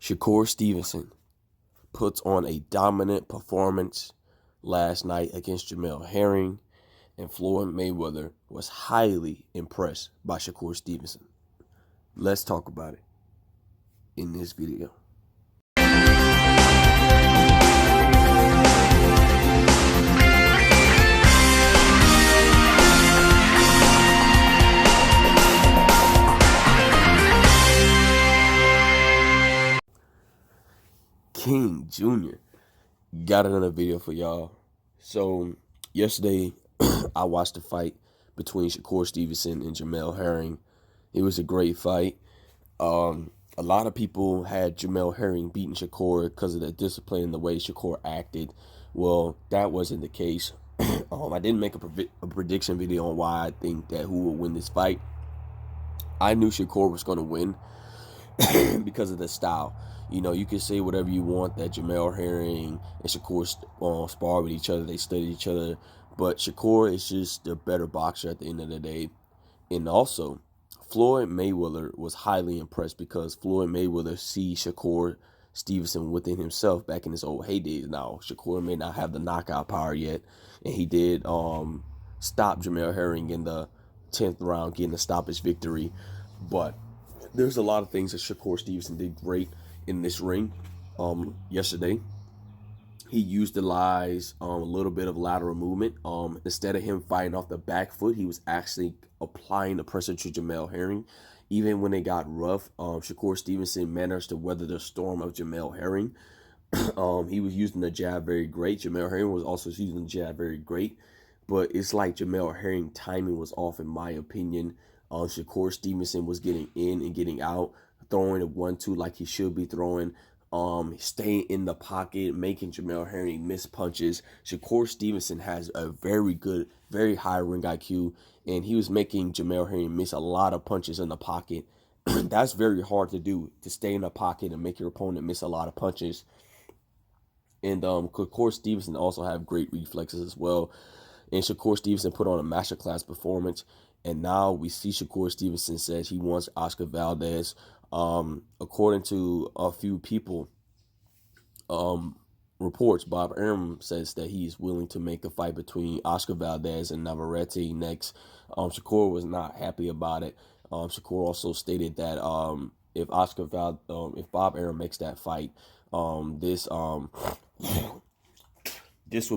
Shakur Stevenson puts on a dominant performance last night against Jamel Herring, and Floyd Mayweather was highly impressed by Shakur Stevenson. Let's talk about it in this video. King Jr. got another video for y'all. So yesterday I watched the fight between Shakur Stevenson and Jamel Herring. It was a great fight. A lot of people had Jamel Herring beating Shakur because of the discipline and the way Shakur acted. Well, that wasn't the case. I didn't make a prediction video on why I think that who will win this fight. I knew Shakur was going to win because of the style. You know, you can say whatever you want that Jamel Herring and Shakur spar with each other. They study each other. But Shakur is just the better boxer at the end of the day. And also, Floyd Mayweather was highly impressed because Floyd Mayweather sees Shakur Stevenson within himself back in his old heydays. Now, Shakur may not have the knockout power yet. And he did stop Jamel Herring in the 10th round, getting a stoppage victory. But there's a lot of things that Shakur Stevenson did great in this ring yesterday. He utilized a little bit of lateral movement. Instead of him fighting off the back foot, he was actually applying the pressure to Jamel Herring. Even when it got rough, Shakur Stevenson managed to weather the storm of Jamel Herring. He was using the jab very great. Jamel Herring was also using the jab very great. But it's like Jamel Herring timing was off, in my opinion. Shakur Stevenson was getting in and getting out, throwing a 1-2 like he should be throwing, staying in the pocket, making Jamel Herring miss punches. Shakur Stevenson has a very good, very high ring IQ, and he was making Jamel Herring miss a lot of punches in the pocket. That's very hard to do, to stay in the pocket and make your opponent miss a lot of punches. And Shakur Stevenson also have great reflexes as well. And Shakur Stevenson put on a masterclass performance. And now we see Shakur Stevenson says he wants Oscar Valdez. According to a few people, reports, Bob Arum says that he's willing to make a fight between Oscar Valdez and Navarrete next. Shakur was not happy about it. Shakur also stated that if Bob Arum makes that fight, this will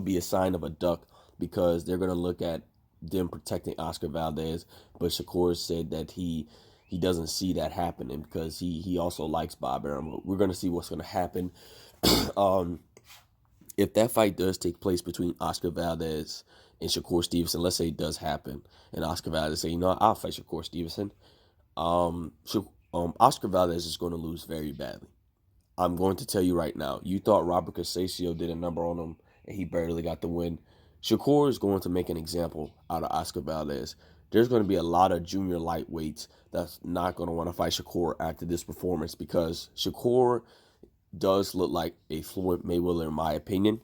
be a sign of a duck, because they're going to look at them protecting Oscar Valdez. But Shakur said that he doesn't see that happening because he also likes Bob Arum. We're going to see what's going to happen. If that fight does take place between Oscar Valdez and Shakur Stevenson, let's say it does happen, and Oscar Valdez say, you know, I'll fight Shakur Stevenson. Oscar Valdez is going to lose very badly. I'm going to tell you right now. You thought Robert Casasio did a number on him and he barely got the win. Shakur is going to make an example out of Oscar Valdez. There's going to be a lot of junior lightweights that's not going to want to fight Shakur after this performance, because Shakur does look like a Floyd Mayweather, in my opinion.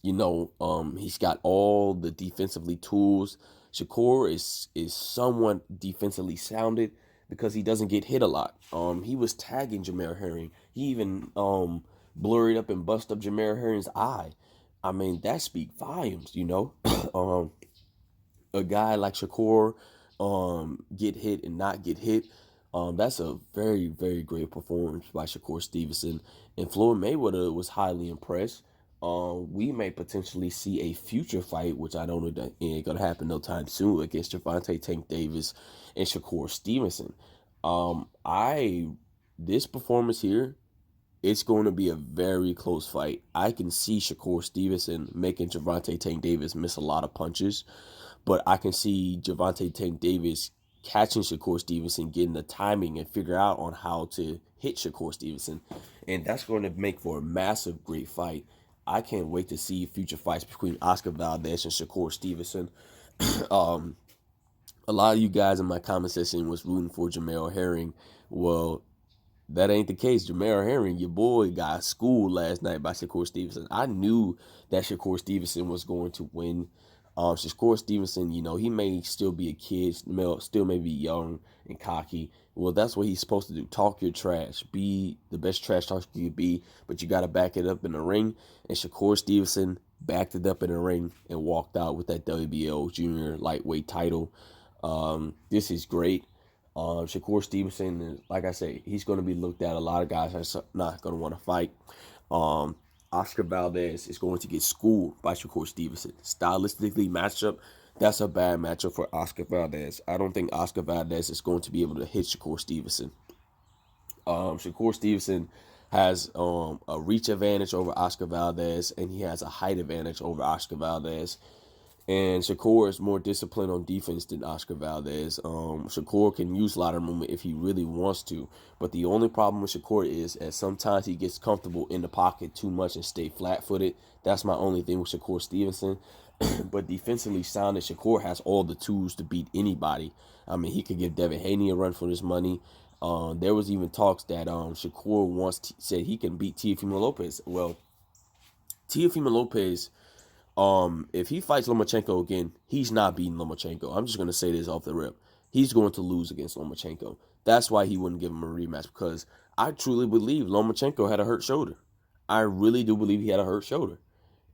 You know, he's got all the defensively tools. Shakur is somewhat defensively sounded because he doesn't get hit a lot. He was tagging Jamel Herring. He even blurred up and busted up Jamel Herring's eye. I mean, that speaks volumes, you know. A guy like Shakur get hit and not get hit. That's a very, very great performance by Shakur Stevenson. And Floyd Mayweather was highly impressed. We may potentially see a future fight, which I don't know that ain't going to happen no time soon, against Gervonta Tank Davis and Shakur Stevenson. This performance here, it's going to be a very close fight. I can see Shakur Stevenson making Gervonta Tank Davis miss a lot of punches, but I can see Gervonta Tank Davis catching Shakur Stevenson, getting the timing and figure out on how to hit Shakur Stevenson. And that's going to make for a massive, great fight. I can't wait to see future fights between Oscar Valdez and Shakur Stevenson. A lot of you guys in my comment section was rooting for Jamel Herring. Well, that ain't the case. Jamel Herring, your boy, got schooled last night by Shakur Stevenson. I knew that Shakur Stevenson was going to win. Shakur Stevenson, he may still be a kid, still may be young and cocky. Well, that's what he's supposed to do. Talk your trash. Be the best trash talker you can be, but you got to back it up in the ring. And Shakur Stevenson backed it up in the ring and walked out with that WBO junior lightweight title. This is great. Shakur Stevenson, like I say, he's going to be looked at. A lot of guys are not going to want to fight. Oscar Valdez is going to get schooled by Shakur Stevenson. Stylistically, matchup, that's a bad matchup for Oscar Valdez. I don't think Oscar Valdez is going to be able to hit Shakur Stevenson. Shakur Stevenson has a reach advantage over Oscar Valdez, and he has a height advantage over Oscar Valdez. And Shakur is more disciplined on defense than Oscar Valdez. Shakur can use ladder movement if he really wants to. But the only problem with Shakur is that sometimes he gets comfortable in the pocket too much and stay flat-footed. That's my only thing with Shakur Stevenson. But defensively sounded, Shakur has all the tools to beat anybody. I mean, he could give Devin Haney a run for his money. There was even talks that Shakur once said he can beat Teofimo Lopez. Well, Teofimo Lopez... if he fights Lomachenko again, he's not beating Lomachenko. I'm just going to say this off the rip. He's going to lose against Lomachenko. That's why he wouldn't give him a rematch, because I truly believe Lomachenko had a hurt shoulder. I really do believe he had a hurt shoulder.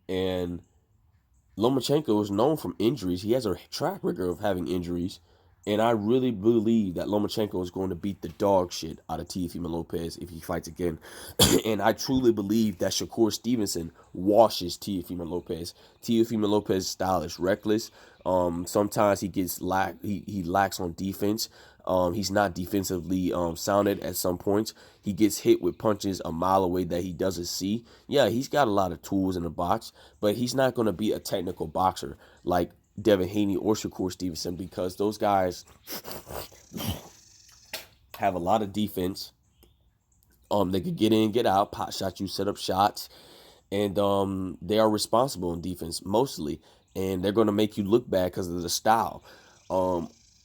And Lomachenko is known from injuries. He has a track record of having injuries. And I really believe that Lomachenko is going to beat the dog shit out of Teofimo Lopez if he fights again. And I truly believe that Shakur Stevenson washes Teofimo Lopez. Teofimo Lopez's style is reckless. Sometimes he gets he lacks on defense. He's not defensively sounded at some points. He gets hit with punches a mile away that he doesn't see. Yeah, he's got a lot of tools in the box, but he's not going to be a technical boxer like Devin Haney or Shakur Stevenson, because those guys have a lot of defense. They could get in, get out, pot shot you, set up shots, and they are responsible in defense mostly, and they're going to make you look bad because of the style.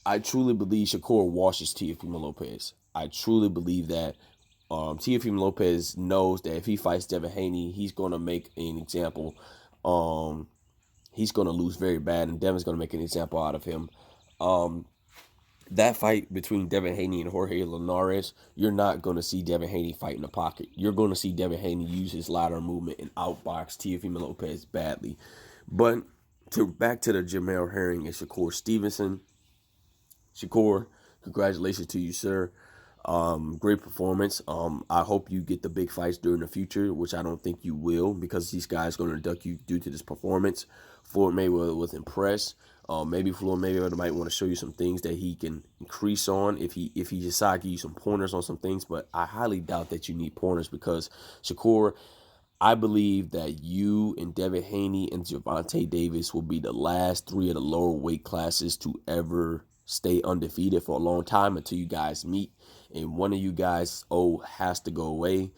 I truly believe Shakur washes Teofimo Lopez. I truly believe that Teofimo Lopez knows that if he fights Devin Haney, he's going to make an example. He's going to lose very bad, and Devin's going to make an example out of him. That fight between Devin Haney and Jorge Linares, you're not going to see Devin Haney fight in the pocket. You're going to see Devin Haney use his lateral movement and outbox Teofimo Lopez badly. But back to the Jamel Herring and Shakur Stevenson. Shakur, congratulations to you, sir. Great performance. I hope you get the big fights during the future, which I don't think you will, because these guys are going to duck you due to this performance. Floyd Mayweather was impressed. Maybe Floyd Mayweather might want to show you some things that he can increase on if he decides to give you some pointers on some things, but I highly doubt that you need pointers, because Shakur, I believe that you and Devin Haney and Gervonta Davis will be the last three of the lower weight classes to ever stay undefeated for a long time until you guys meet, and one of you guys has to go away.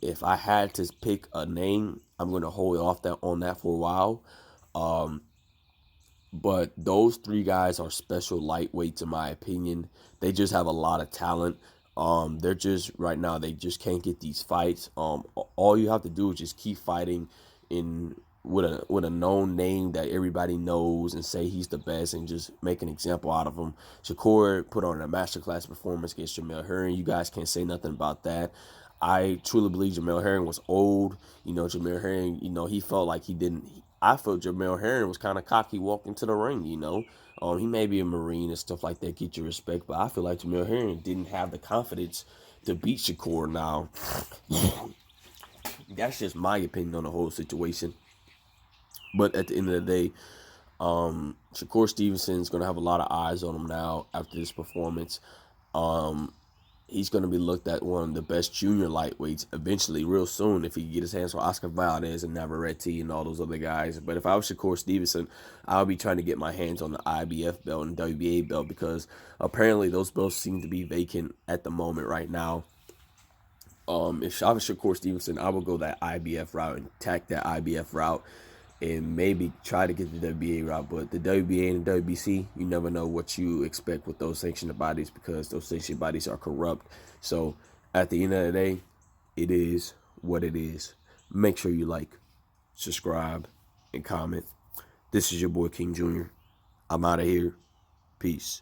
If I had to pick a name, I'm going to hold off on that for a while. But those three guys are special lightweights in my opinion. They just have a lot of talent. They're just right now, they just can't get these fights. All you have to do is just keep fighting with a known name that everybody knows and say he's the best and just make an example out of him. Shakur put on a masterclass performance against Jamel Herring. You guys can't say nothing about that. I truly believe Jamel Herring was old. Jamel Herring, he felt like he didn't. I felt Jamel Herring was kind of cocky walking to the ring, He may be a Marine and stuff like that, get your respect, but I feel like Jamel Herring didn't have the confidence to beat Shakur now. That's just my opinion on the whole situation. But at the end of the day, Shakur Stevenson is going to have a lot of eyes on him now after this performance. He's going to be looked at one of the best junior lightweights eventually, real soon, if he can get his hands on Oscar Valdez and Navarrete and all those other guys. But if I was Shakur Stevenson, I would be trying to get my hands on the IBF belt and WBA belt, because apparently those belts seem to be vacant at the moment right now. If I was Shakur Stevenson, I would go that IBF route and attack that IBF route and maybe try to get the WBA route. But the WBA and the WBC, you never know what you expect with those sanctioned bodies, because those sanctioned bodies are corrupt. So at the end of the day, it is what it is. Make sure you like, subscribe, and comment. This is your boy King Jr. I'm out of here. Peace.